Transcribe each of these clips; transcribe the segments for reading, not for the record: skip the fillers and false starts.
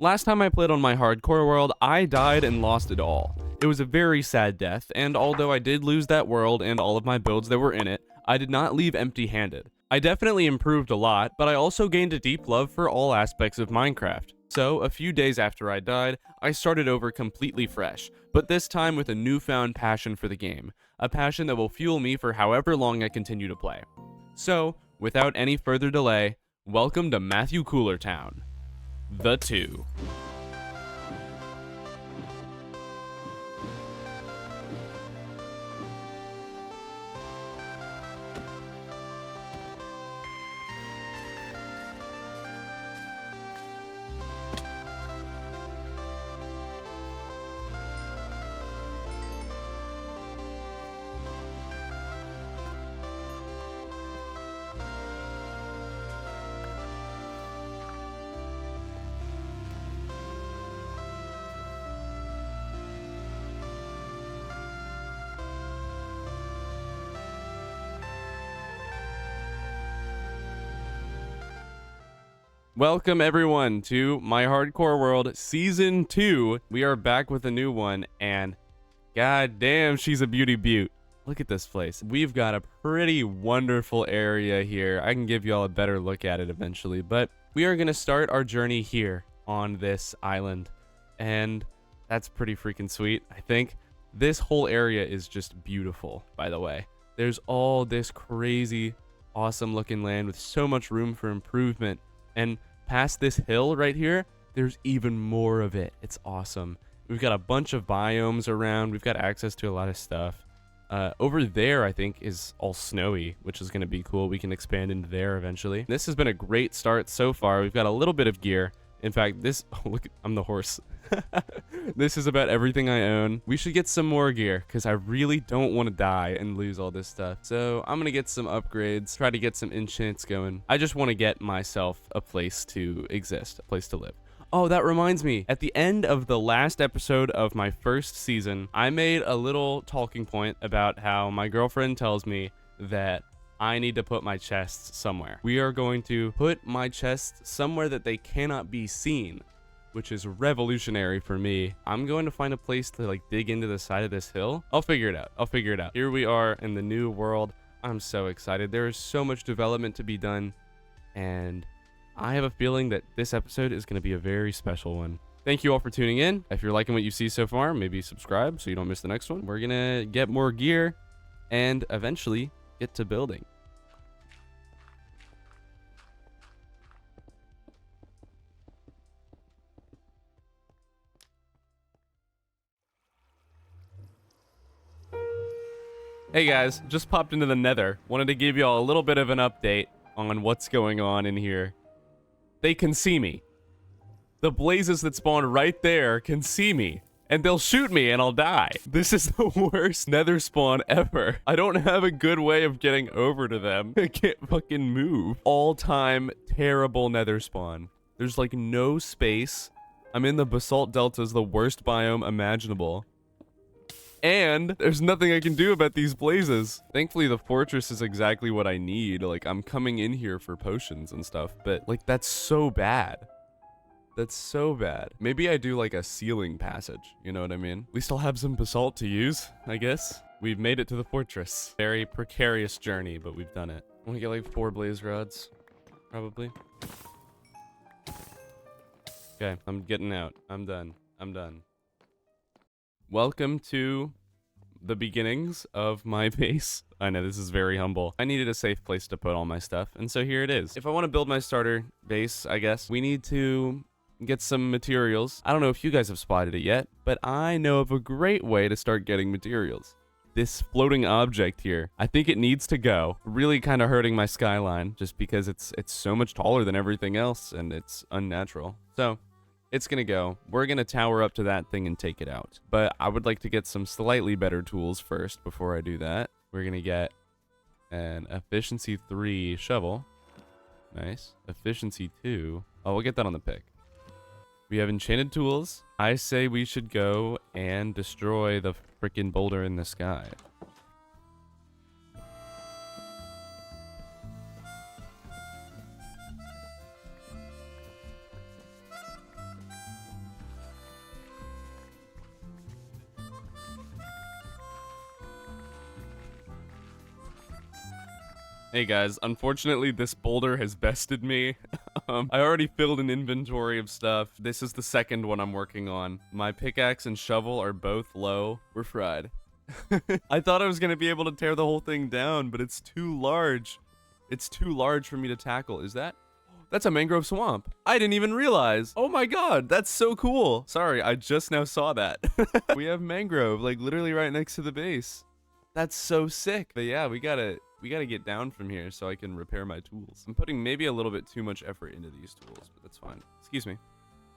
Last time I played on my hardcore world, I died and lost it all. It was a very sad death, and although I did lose that world and all of my builds that were in it, I did not leave empty-handed. I definitely improved a lot, but I also gained a deep love for all aspects of Minecraft. So, a few days after I died, I started over completely fresh, but this time with a newfound passion for the game. A passion that will fuel me for however long I continue to play. So, without any further delay, welcome to Matthew Cooler Town. The 2. Welcome everyone to My Hardcore World Season 2. We are back with a new one, and god damn, she's a beauty beaut. Look at this place. We've got a pretty wonderful area here. I can give y'all a better look at it eventually, but we are going to start our journey here on this island, and that's pretty freaking sweet. I think this whole area is just beautiful, by the way. There's all this crazy, awesome looking land with so much room for improvement. And past this hill right here, there's even more of it. It's awesome. We've got a bunch of biomes around. We've got access to a lot of stuff. Over there, I think, is all snowy, which is going to be cool. We can expand into there eventually. This has been a great start so far. We've got a little bit of gear. In fact, this... Oh, look, I'm the horse. This is about everything I own. We should get some more gear, because I really don't want to die and lose all this stuff. So I'm going to get some upgrades, try to get some enchants going. I just want to get myself a place to exist, a place to live. Oh, that reminds me. At the end of the last episode of my first season, I made a little talking point about how my girlfriend tells me that I need to put my chests somewhere. We are going to put my chests somewhere that they cannot be seen, which is revolutionary for me. I'm going to find a place to like dig into the side of this hill. I'll figure it out. I'll figure it out. Here we are in the new world. I'm so excited. There is so much development to be done, and I have a feeling that this episode is going to be a very special one. Thank you all for tuning in. If you're liking what you see so far, maybe subscribe so you don't miss the next one. We're going to get more gear and eventually get to building. Hey guys, just popped into the Nether. Wanted to give y'all a little bit of an update on what's going on in here. They can see me. The blazes that spawn right there can see me, and they'll shoot me and I'll die. This is the worst Nether spawn ever. I don't have a good way of getting over to them. I can't fucking move. All-time terrible Nether spawn. There's like no space. I'm in the Basalt Deltas, the worst biome imaginable. And there's nothing I can do about these blazes. Thankfully, the fortress is exactly what I need. Like, I'm coming in here for potions and stuff, but like, that's so bad. That's so bad. Maybe I do like a ceiling passage, you know what I mean? At least I'll have some basalt to use, I guess. We've made it to the fortress. Very precarious journey, but we've done it. I want to get like 4 blaze rods, probably. Okay, I'm getting out. I'm done. I'm done. Welcome to the beginnings of my base. I know this is very humble. I needed a safe place to put all my stuff, and so here it is. If I want to build my starter base, I guess, we need to get some materials. I don't know if you guys have spotted it yet, but I know of a great way to start getting materials. This floating object here, I think it needs to go. Really kind of hurting my skyline, just because it's so much taller than everything else, and it's unnatural. So it's gonna go. We're gonna tower up to that thing and take it out. But I would like to get some slightly better tools first before I do that. We're gonna get an efficiency 3 shovel. Nice. Efficiency 2. Oh, we'll get that on the pick. We have enchanted tools. I say we should go and destroy the frickin' boulder in the sky. Hey guys, unfortunately this boulder has bested me. I already filled an inventory of stuff. This is the second one I'm working on. My pickaxe and shovel are both low. We're fried. I thought I was gonna be able to tear the whole thing down, but it's too large. It's too large for me to tackle. Is that? That's a mangrove swamp. I didn't even realize. Oh my god, that's so cool. Sorry, I just now saw that. We have mangrove, like literally right next to the base. That's so sick. But yeah, we gotta get down from here so I can repair my tools. I'm putting maybe a little bit too much effort into these tools, but that's fine. Excuse me.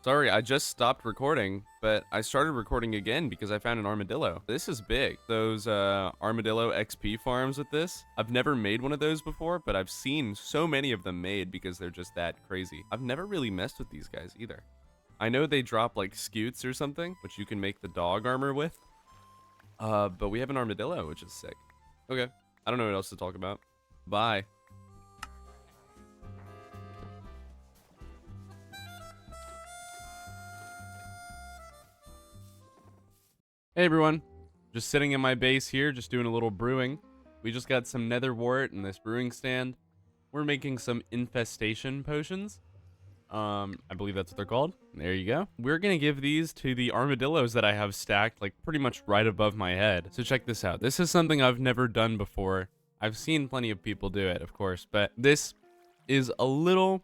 Sorry, I just stopped recording, but I started recording again because I found an armadillo. This is big. Those armadillo XP farms with this. I've never made one of those before, but I've seen so many of them made because they're just that crazy. I've never really messed with these guys either. I know they drop like scutes or something, which you can make the dog armor with. But we have an armadillo, which is sick. Okay. I don't know what else to talk about. Bye. Hey everyone. Just sitting in my base here, just doing a little brewing. We just got some nether wart in this brewing stand. We're making some infestation potions. I believe that's what they're called. There you go. We're gonna give these to the armadillos that I have stacked like pretty much right above my head. So check this out. This is something I've never done before. I've seen plenty of people do it, of course, but this is a little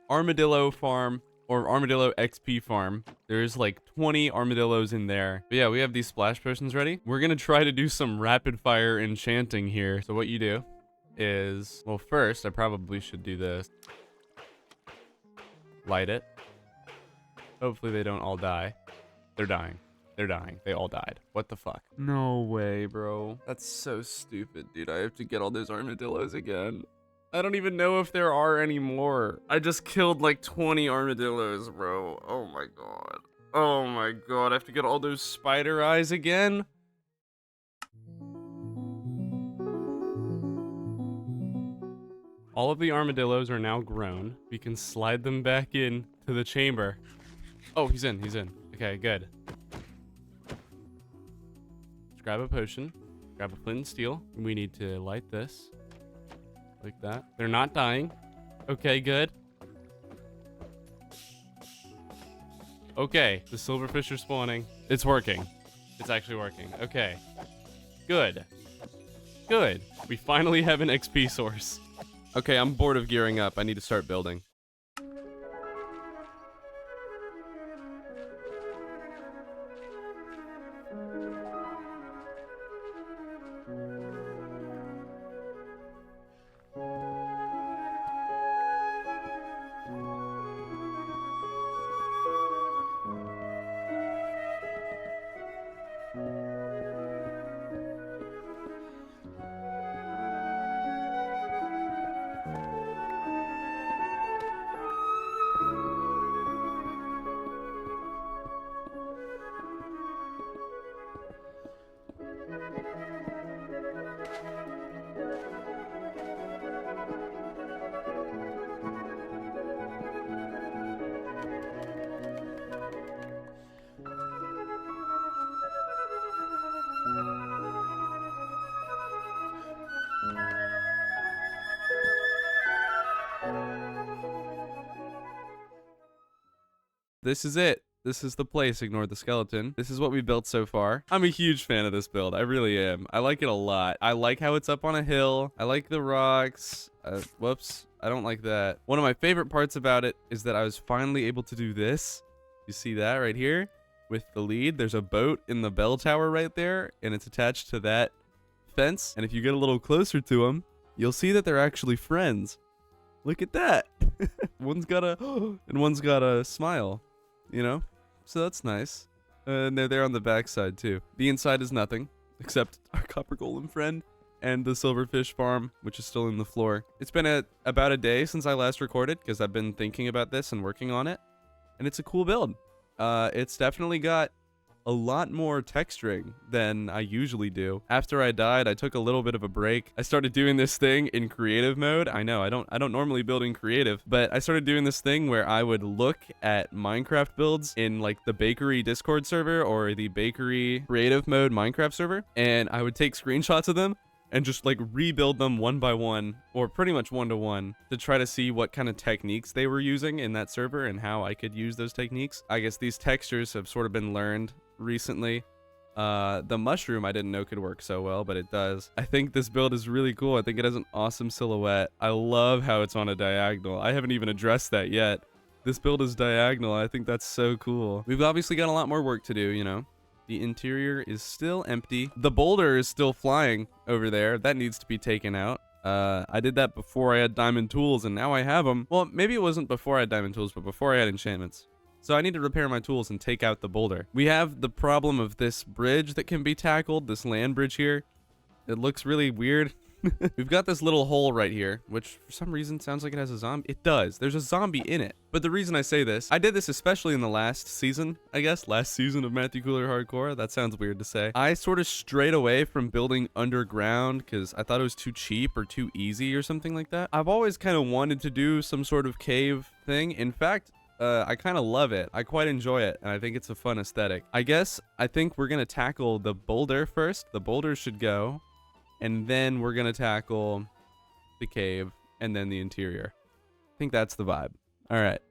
armadillo farm or armadillo XP farm. There's like 20 armadillos in there. But yeah, we have these splash potions ready. We're gonna try to do some rapid fire enchanting here. So what you do is, well, first I probably should do this. Light it. Hopefully they don't all die. They're dying. They're dying. They all died. What the fuck? No way, bro. That's so stupid, dude. I have to get all those armadillos again. I don't even know if there are any more. I just killed like 20 armadillos, bro. Oh my god. Oh my god. I have to get all those spider eyes again? All of the armadillos are now grown. We can slide them back in to the chamber. Oh, he's in. He's in. Okay, good. Let's grab a potion. Grab a flint and steel. We need to light this. Like that. They're not dying. Okay, good. Okay, the silverfish are spawning. It's working. It's actually working. Okay. Good. Good. We finally have an XP source. Okay, I'm bored of gearing up. I need to start building. This is it. This is the place. Ignore the skeleton. This is what we built so far. I'm a huge fan of this build. I really am. I like it a lot. I like how it's up on a hill. I like the rocks. Whoops. I don't like that. One of my favorite parts about it is that I was finally able to do this. You see that right here? With the lead, there's a boat in the bell tower right there, and it's attached to that fence. And if you get a little closer to them, you'll see that they're actually friends. Look at that. One's got a and one's got a smile, you know? So that's nice. And they're there on the backside too. The inside is nothing except our copper golem friend and the silverfish farm, which is still in the floor. It's been about a day since I last recorded because I've been thinking about this and working on it. And it's a cool build. It's definitely got a lot more texturing than I usually do. After I died, I took a little bit of a break. I started doing this thing in creative mode. I know I don't normally build in creative, but I started doing this thing where I would look at Minecraft builds in like the bakery Discord server or the bakery creative mode Minecraft server, and I would take screenshots of them and just like rebuild them one by one, or pretty much one to one, to try to see what kind of techniques they were using in that server and how I could use those techniques. I guess these textures have sort of been learned recently. The mushroom I didn't know could work so well, but it does. I think this build is really cool. I think it has an awesome silhouette. I love how it's on a diagonal. I haven't even addressed that yet. This build is diagonal. I think that's so cool. We've obviously got a lot more work to do, you know. The interior is still empty. The boulder is still flying over there. That needs to be taken out. I did that before I had diamond tools, and now I have them. Well, maybe it wasn't before I had diamond tools, but before I had enchantments. So I need to repair my tools and take out the boulder. We have the problem of this bridge that can be tackled, this land bridge here. It looks really weird. We've got this little hole right here, which for some reason sounds like it has a zombie. It does. There's a zombie in it. But the reason I say this, I did this especially in the last season, I guess. Last season of Matthew Cooler Hardcore. That sounds weird to say. I sort of strayed away from building underground because I thought it was too cheap or too easy or something like that. I've always kind of wanted to do some sort of cave thing. In fact, I kind of love it. I quite enjoy it, and I think it's a fun aesthetic. I think we're going to tackle the boulder first. The boulder should go. And then we're going to tackle the cave and then the interior. I think that's the vibe. All right.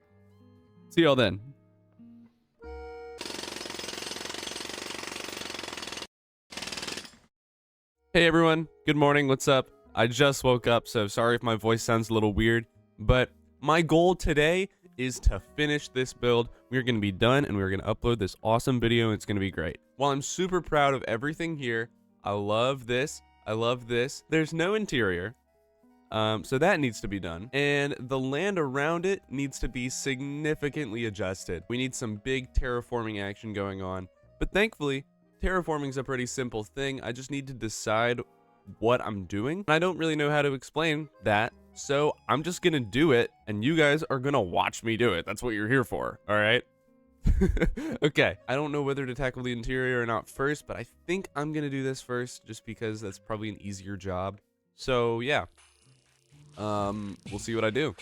See y'all then. Hey everyone. Good morning. What's up? I just woke up, so sorry if my voice sounds a little weird. But my goal today is to finish this build. We're going to be done and we're going to upload this awesome video. And it's going to be great. While I'm super proud of everything here, I love this. I love this. There's no interior, so that needs to be done. And the land around it needs to be significantly adjusted. We need some big terraforming action going on. But thankfully, terraforming is a pretty simple thing. I just need to decide what I'm doing. And I don't really know how to explain that. So I'm just going to do it, and you guys are going to watch me do it. That's what you're here for, all right? Okay, I don't know whether to tackle the interior or not first, but I think I'm gonna do this first just because that's probably an easier job. So yeah, we'll see what I do.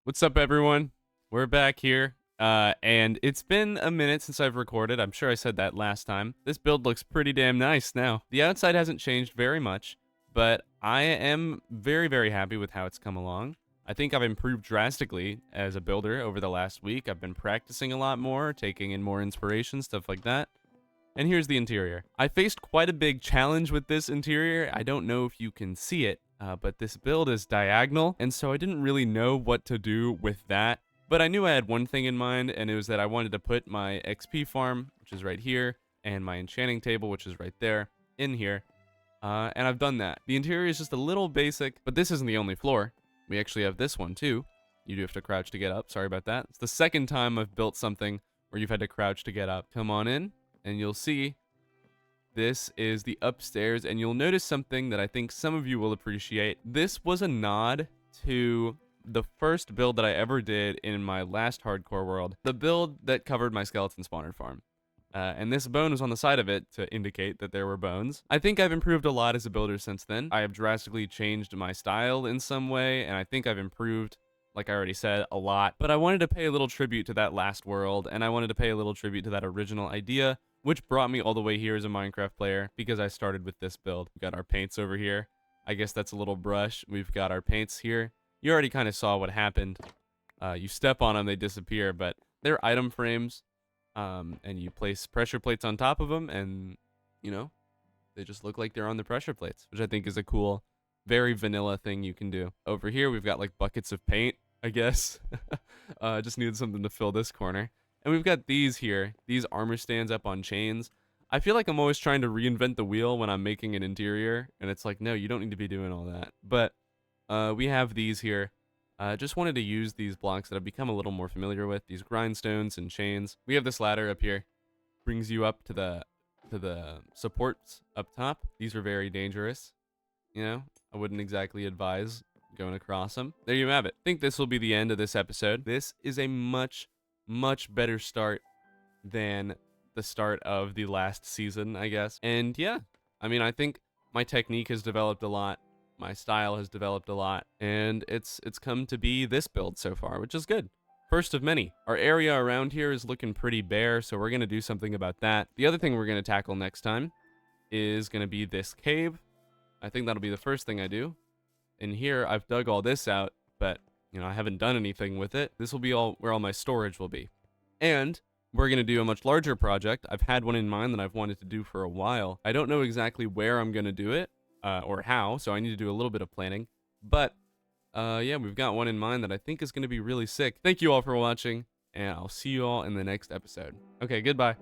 What's up, everyone? We're back here, and it's been a minute since I've recorded. I'm sure I said that last time. This build looks pretty damn nice now. The outside hasn't changed very much, but I am very, very happy with how it's come along. I think I've improved drastically as a builder over the last week. I've been practicing a lot more, taking in more inspiration, stuff like that. And here's the interior. I faced quite a big challenge with this interior. I don't know if you can see it, but this build is diagonal, and so I didn't really know what to do with that. But I knew I had one thing in mind, and it was that I wanted to put my XP farm, which is right here, and my enchanting table, which is right there, in here. And I've done that. The interior is just a little basic, but this isn't the only floor. We actually have this one, too. You do have to crouch to get up. Sorry about that. It's the second time I've built something where you've had to crouch to get up. Come on in, and you'll see this is the upstairs, and you'll notice something that I think some of you will appreciate. This was a nod to the first build that I ever did in my last hardcore world, the build that covered my skeleton spawner farm. And this bone was on the side of it to indicate that there were bones. I think I've improved a lot as a builder since then. I have drastically changed my style in some way, and I think I've improved, like I already said, a lot. But I wanted to pay a little tribute to that last world, and I wanted to pay a little tribute to that original idea, which brought me all the way here as a Minecraft player, because I started with this build. We've got our paints over here. I guess that's a little brush. We've got our paints here. You already kind of saw what happened. You step on them, they disappear, but they're item frames. And you place pressure plates on top of them, and, you know, they just look like they're on the pressure plates, which I think is a cool, very vanilla thing you can do. Over here, we've got, like, buckets of paint, I guess. Just needed something to fill this corner. And we've got these here, these armor stands up on chains. I feel like I'm always trying to reinvent the wheel when I'm making an interior, and it's like, no, you don't need to be doing all that. But we have these here. Just wanted to use these blocks that I've become a little more familiar with, these grindstones and chains. We have this ladder up here. brings you up to the supports up top. These are very dangerous. You know, I wouldn't exactly advise going across them. There you have it. I think this will be the end of this episode. This is a much better start than the start of the last season, I guess. And yeah, I mean, I think my technique has developed a lot. My style has developed a lot, and it's come to be this build so far, which is good. First of many. Our area around here is looking pretty bare, so we're going to do something about that. The other thing we're going to tackle next time is going to be this cave. I think that'll be the first thing I do. And here, I've dug all this out, but, you know, I haven't done anything with it. This will be all where all my storage will be. And we're going to do a much larger project. I've had one in mind that I've wanted to do for a while. I don't know exactly where I'm going to do it, or how, so I need to do a little bit of planning. But, yeah, we've got one in mind that I think is going to be really sick. Thank you all for watching, and I'll see you all in the next episode. Okay, goodbye.